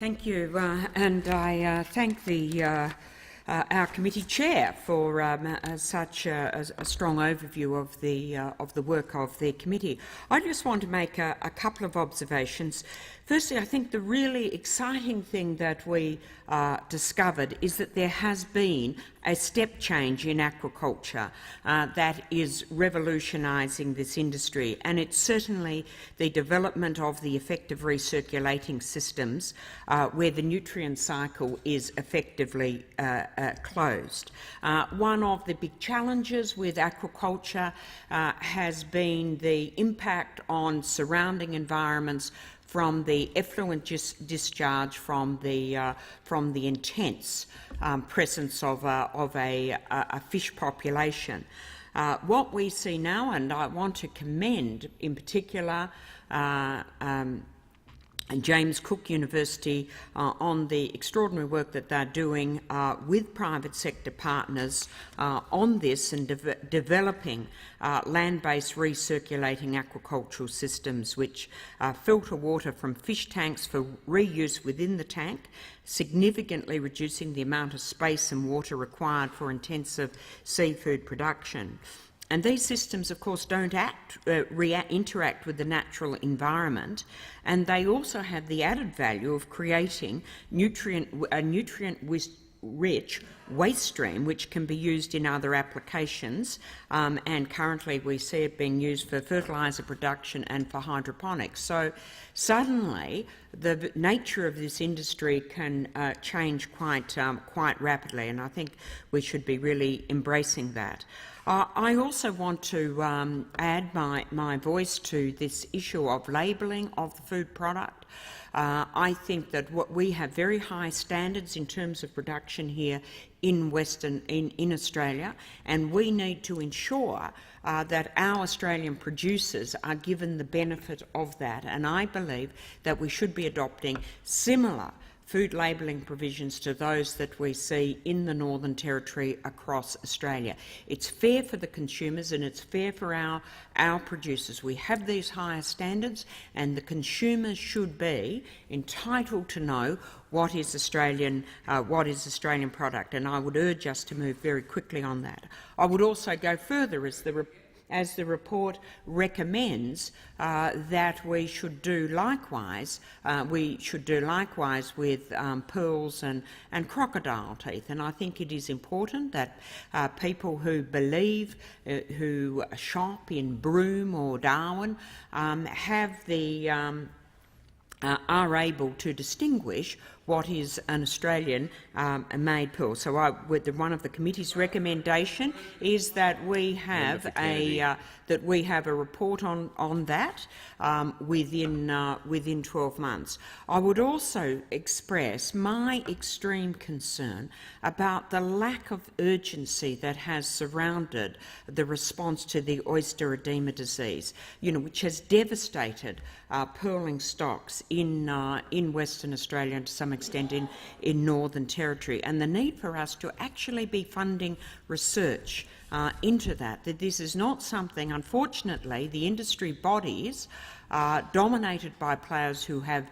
Thank you, and I thank our committee chair for such a strong overview of the work of the committee. I just want to make a couple of observations. Firstly, I think the really exciting thing that we discovered is that there has been a step change in aquaculture that is revolutionising this industry, and it's certainly the development of the effective recirculating systems where the nutrient cycle is effectively closed. One of the big challenges with aquaculture has been the impact on surrounding environments from the effluent discharge from the intense presence of a fish population. What we see now, and I want to commend in particular and James Cook University on the extraordinary work that they're doing with private sector partners on this and developing land-based recirculating aquacultural systems which filter water from fish tanks for reuse within the tank, significantly reducing the amount of space and water required for intensive seafood production. And these systems, of course, don't interact with the natural environment, and they also have the added value of creating a nutrient-rich waste stream which can be used in other applications, and currently we see it being used for fertiliser production and for hydroponics. So suddenly the nature of this industry can change quite rapidly, and I think we should be really embracing that. I also want to add my voice to this issue of labelling of the food product. I think that we have very high standards in terms of production here in Australia, and we need to ensure that our Australian producers are given the benefit of that. And I believe that we should be adopting similar food labelling provisions to those that we see in the Northern Territory across Australia. It's fair for the consumers and it's fair for our producers. We have these higher standards, and the consumers should be entitled to know what is Australian product, and I would urge us to move very quickly on that. I would also go further, as the report recommends, that we should do likewise. With pearls and crocodile teeth. And I think it is important that people who who shop in Broome or Darwin are able to distinguish what is an Australian made pearl. So one of the committee's recommendation is that we have a report on that within 12 months. I would also express my extreme concern about the lack of urgency that has surrounded the response to the oyster oedema disease, which has devastated pearling stocks in Western Australia and to some extent in Northern Territory, and the need for us to actually be funding research into that this is not something, unfortunately, the industry bodies dominated by players who have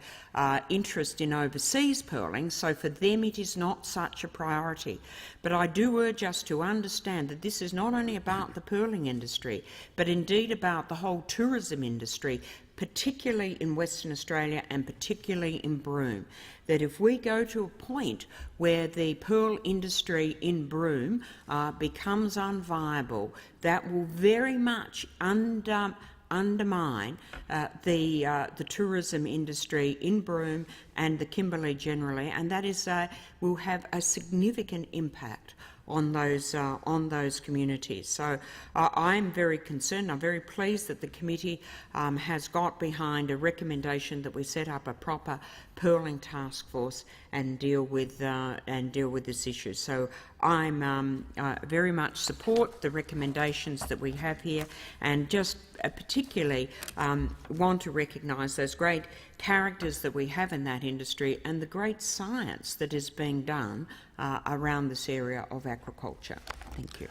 interest in overseas pearling, so for them it is not such a priority. But I do urge us to understand that this is not only about the pearling industry, but indeed about the whole tourism industry, particularly in Western Australia and particularly in Broome, that if we go to a point where the pearl industry in Broome becomes unviable, that will very much undermine the tourism industry in Broome and the Kimberley generally, and that will have a significant impact on those communities. So I'm very concerned. I'm very pleased that the committee has got behind a recommendation that we set up a proper pearling task force and deal with this issue. So I'm very much support the recommendations that we have here, and just particularly want to recognise those great characters that we have in that industry and the great science that is being done around this area of aquaculture. Thank you.